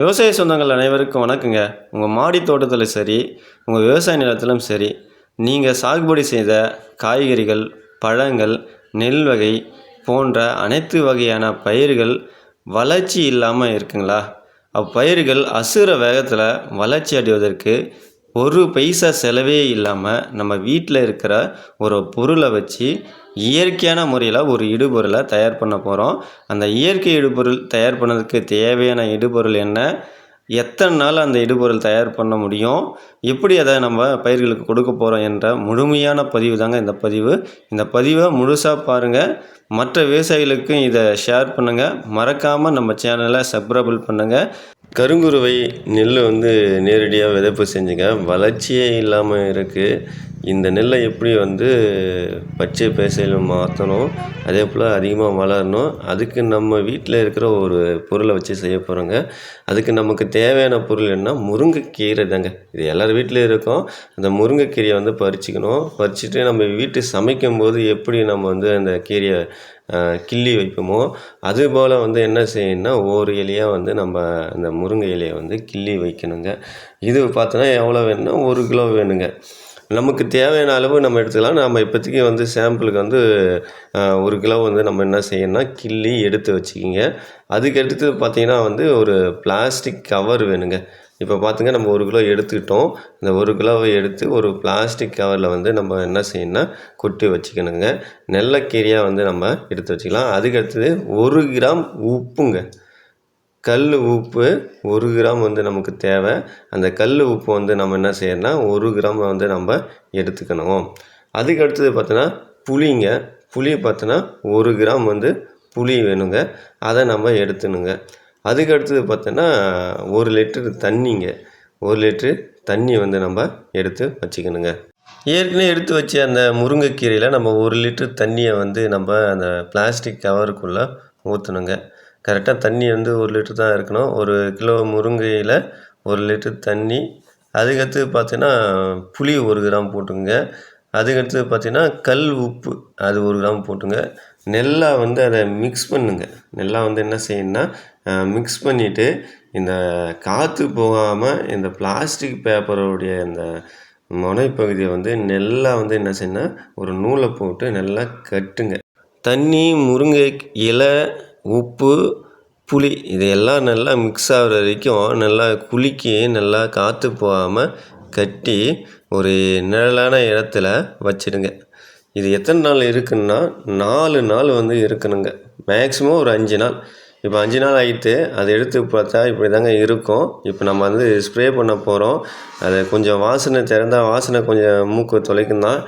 விவசாய சொந்தங்கள் அனைவருக்கும் வணக்கங்க. உங்கள் மாடி தோட்டத்தில் சரி, உங்கள் விவசாய நிலத்திலும் சரி, நீங்கள் சாகுபடி செய்த காய்கறிகள், பழங்கள், நெல் வகை போன்ற அனைத்து வகையான பயிர்கள் வளர்ச்சி இல்லாமல் இருக்குங்களா? அப்பயிர்கள் அசுர வேகத்தில் வளர்ச்சி அடைவதற்கு ஒரு பைசா செலவே இல்லாமல் நம்ம வீட்டில் இருக்கிற ஒரு பொருளை வச்சு இயற்கையான முறையில் ஒரு இடுபொருளை தயார் பண்ண போகிறோம். அந்த இயற்கை இடுபொருள் தயார் பண்ணதுக்கு தேவையான இடுபொருள் என்ன? எத்தனை நாள் அந்த இடுபொருள் தயார் பண்ண முடியும்? எப்படி அதை நம்ம பயிர்களுக்கு கொடுக்க போகிறோம் என்ற முழுமையான பதிவு தாங்க இந்த பதிவு. இந்த பதிவை முழுசாக பாருங்கள். மற்ற விவசாயிகளுக்கும் இதை ஷேர் பண்ணுங்கள். மறக்காமல் நம்ம சேனலை சப்ஸ்கிரைப் பண்ணுங்கள். கருங்குருவை நெல் நேரடியாக விதைப்பு செஞ்சுங்க. வளர்ச்சியே இல்லாமல் இருக்குது. இந்த நெல்லை எப்படி பச்சை பசேல்னு மாற்றணும், அதே போல் அதிகமாக வளரணும். அதுக்கு நம்ம வீட்டில் இருக்கிற ஒரு பொருளை வச்சு செய்ய போகிறோங்க. அதுக்கு நமக்கு தேவையான பொருள் என்ன? முருங்கைக்கீரை தாங்க. இது எல்லார் வீட்லேயும் இருக்கும். அந்த முருங்கைக்கீரையை பறிச்சுக்கணும். பறிச்சுட்டு நம்ம வீட்டு சமைக்கும்போது எப்படி நம்ம அந்த கீரையை கிள்ளி வைப்போமோ அதுபோல் என்ன செய்யணும்னா ஒரு இலையாக நம்ம அந்த முருங்கை இலையை கிள்ளி வைக்கணுங்க. இது பார்த்தோன்னா எவ்வளோ வேணும்னா 1 கிலோ வேணுங்க. நமக்கு தேவையான அளவு நம்ம எடுத்துக்கலாம். நம்ம இப்போதைக்கு சாம்பிளுக்கு 1 கிலோ நம்ம என்ன செய்யணும்னா கிள்ளி எடுத்து வச்சுக்கிங்க. அதுக்கு அடுத்து பார்த்திங்கன்னா ஒரு பிளாஸ்டிக் கவர் வேணுங்க. இப்போ பார்த்துங்க, நம்ம 1 கிலோ எடுத்துக்கிட்டோம். இந்த 1 கிலோவை எடுத்து ஒரு பிளாஸ்டிக் கவரில் நம்ம என்ன செய்யணும்னா கொட்டி வச்சுக்கணுங்க. நெல்லைக்கீரையாக நம்ம எடுத்து வச்சுக்கலாம். அதுக்கு அடுத்தது 1 கிராம் உப்புங்க. கல் உப்பு 1 கிராம் நமக்கு தேவை. அந்த கல் உப்பு நம்ம என்ன செய்யணும்னா 1 கிராம் நம்ம எடுத்துக்கணும். அதுக்கு அடுத்தது பார்த்தோன்னா புளிங்க. புளி பார்த்தோன்னா 1 கிராம் புளி வேணுங்க. அதை நம்ம எடுத்துணுங்க. அதுக்கு அடுத்தது பார்த்தோன்னா 1 லிட்டர் தண்ணிங்க. 1 லிட்ரு தண்ணி நம்ம எடுத்து வச்சுக்கணுங்க. ஏற்கனவே எடுத்து வச்ச அந்த முருங்கைக்கீரையில் நம்ம 1 லிட்டர் தண்ணியை நம்ம அந்த பிளாஸ்டிக் கவருக்குள்ளே ஊற்றணுங்க. கரெக்டாக தண்ணி 1 லிட்டர் தான் இருக்கணும். 1 கிலோ முருங்கையில் 1 லிட்டர் தண்ணி. அதுக்கடுத்து பார்த்தீங்கன்னா புளி 1 கிராம் போட்டுங்க. அதுக்கடுத்து பார்த்தீங்கன்னா கல் உப்பு அது 1 கிராம் போட்டுங்க. நெல்லா அதை மிக்ஸ் பண்ணுங்க. நெல்லா என்ன செய்யணும்னா மிக்ஸ் பண்ணிவிட்டு இந்த காற்று போகாமல் இந்த பிளாஸ்டிக் பேப்பருடைய இந்த முனைப்பகுதியை நெல்லா என்ன செய்யணும்னா ஒரு நூலை போட்டு நல்லா கட்டுங்க. தண்ணி, முருங்கை இலை, உப்பு, புளி இதையெல்லாம் நல்லா மிக்ஸ் ஆகிற வரைக்கும் நல்லா குலுக்கி நல்லா காற்று போகாமல் கட்டி ஒரு நிழலான இடத்துல வச்சிடுங்க. இது எத்தனை நாள் இருக்குன்னா 4 நாள் இருக்கணுங்க. மேக்ஸிமம் ஒரு 5 நாள். இப்போ 5 நாள் ஆகிட்டு அதை எடுத்து பார்த்தா இப்படி தாங்க இருக்கும். இப்போ நம்ம ஸ்ப்ரே பண்ண போகிறோம். அது கொஞ்சம் வாசனை திறந்தால் வாசனை கொஞ்சம் மூக்கு தொலைக்கும் தான்.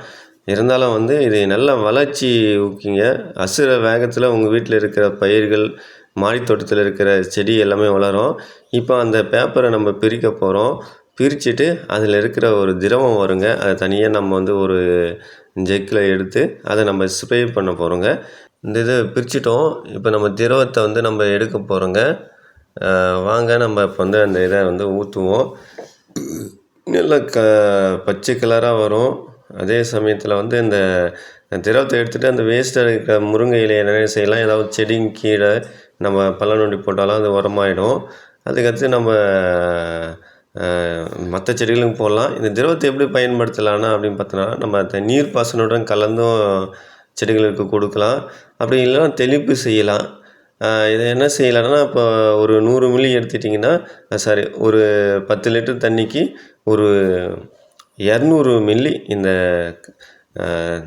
இருந்தாலும் இது நல்ல வளர்ச்சி ஊக்கிங்க. அசுர வேகத்தில் உங்கள் வீட்டில் இருக்கிற பயிர்கள், மாடித்தோட்டத்தில் இருக்கிற செடி எல்லாமே வளரும். இப்போ அந்த பேப்பரை நம்ம பிரிக்க போகிறோம். பிரிச்சுட்டு அதில் இருக்கிற ஒரு திரவம் வருங்க. அதை தனியாக நம்ம ஒரு ஜக்கில் எடுத்து அதை நம்ம ஸ்ப்ரே பண்ண போகிறோங்க. இந்த இதை பிரிச்சிட்டோம். இப்போ நம்ம திரவத்தை நம்ம எடுக்க போகிறோங்க. வாங்க நம்ம இப்போ அந்த இதை ஊற்றுவோம். நல்லா பச்சை கலராக வரும். அதே சமயத்தில் இந்த திரவத்தை எடுத்துகிட்டு அந்த வேஸ்ட்டாக இருக்கிற முருங்கை இலையை என்ன செய்யலாம், ஏதாவது செடிங்க கீழே நம்ம பள்ளம் நோண்டி போட்டாலும் அது உரமாயிடும். அதுக்கடுத்து நம்ம மற்ற செடிகளுக்கும் போடலாம். இந்த திரவத்தை எப்படி பயன்படுத்தலாம்னா அப்படின்னு பார்த்தோன்னா நம்ம அந்த நீர் பாசனுடன் கலந்தும் செடிகளுக்கு கொடுக்கலாம். அப்படி இல்லைன்னா தெளிப்பு செய்யலாம். இதை என்ன செய்யலாம்னா இப்போ ஒரு 100 மில்லி எடுத்துட்டிங்கன்னா ஒரு 10 லிட்டர் தண்ணிக்கு ஒரு 200 மில்லி இந்த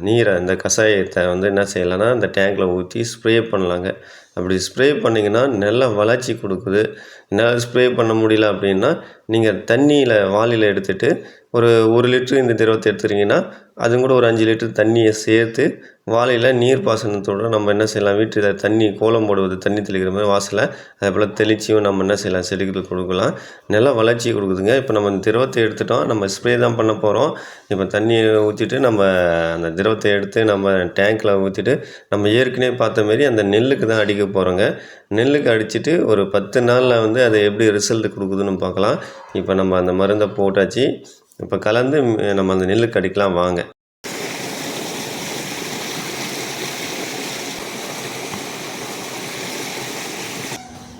நீரை இந்த கஷாயத்தை என்ன செய்யலாம்னா இந்த டேங்கில் ஊற்றி ஸ்ப்ரே பண்ணலாங்க. அப்படி ஸ்ப்ரே பண்ணிங்கன்னா நல்லா வளர்ச்சி கொடுக்குது. என்னால் ஸ்ப்ரே பண்ண முடியல அப்படின்னா நீங்கள் தண்ணியில் வாளியில் எடுத்துகிட்டு ஒரு 1 லிட்ரு இந்த திரவத்தை எடுத்துட்டிங்கன்னா அது கூட ஒரு 5 லிட்டர் தண்ணியை சேர்த்து வாளியில் நீர் பாசனத்தோடு நம்ம என்ன செய்யலாம், வீட்டில் தண்ணி கோலம் போடுவது தண்ணி தெளிக்கிற மாதிரி வாசலை அதே போல் தெளிச்சியும் நம்ம என்ன செய்யலாம், செடிகளுக்கு கொடுக்கலாம். நல்லா வளர்ச்சி கொடுக்குதுங்க. இப்போ நம்ம இந்த திரவத்தை எடுத்துட்டோம். நம்ம ஸ்ப்ரே தான் பண்ண போகிறோம். இப்போ தண்ணியை ஊற்றிட்டு நம்ம அந்த திரவத்தை எடுத்து நம்ம டேங்க்கில் ஊற்றிட்டு நம்ம ஏற்கனவே பார்த்த மாரி அந்த நெல்லுக்கு தான் அடிக்க போகிறோங்க. நெல்லுக்கு அடிச்சுட்டு ஒரு 10 நாளில் அது எப்படி ரிசல்ட் கொடுக்குதுன்னு பார்க்கலாம். இப்போ நம்ம அந்த மருந்தை போட்டாச்சு. இப்போ கலந்து நம்ம அந்த நெல்லுக்கு அடிக்கலாம் வாங்க.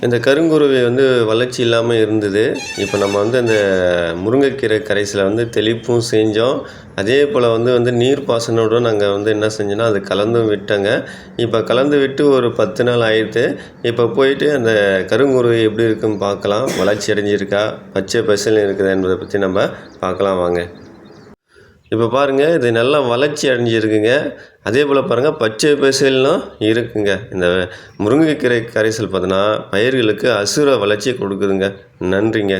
இந்த கருங்குருவி வந்து வளர்ச்சி இல்லாமல் இருந்தது. இப்போ நம்ம வந்து அந்த முருங்கைக்கீரை கரைசலை வந்து தெளிப்பும் செஞ்சோம். அதே போல் வந்து நீர்ப்பாசனோட நாங்கள் வந்து என்ன செஞ்சோன்னா அது கலந்தும் விட்டோங்க. இப்போ கலந்து விட்டு ஒரு 10 நாள் ஆயிடுத்து. இப்போ போயிட்டு அந்த கருங்குருவி எப்படி இருக்குன்னு பார்க்கலாம். வளர்ச்சி அடைஞ்சிருக்கா, பச்சை பசேல்னு இருக்குதா என்பதை பற்றி நம்ம பார்க்கலாம் வாங்க. இப்போ பாருங்கள், இது நல்லா வளர்ச்சி அடைஞ்சிருக்குங்க. அதே போல் பாருங்கள், பச்சை பசேல்னும் இருக்குங்க. இந்த முருங்கைக்கீரை கரைசல் பார்த்தீங்கன்னா பயிர்களுக்கு அசுர வளர்ச்சியை கொடுக்குதுங்க. நன்றிங்க.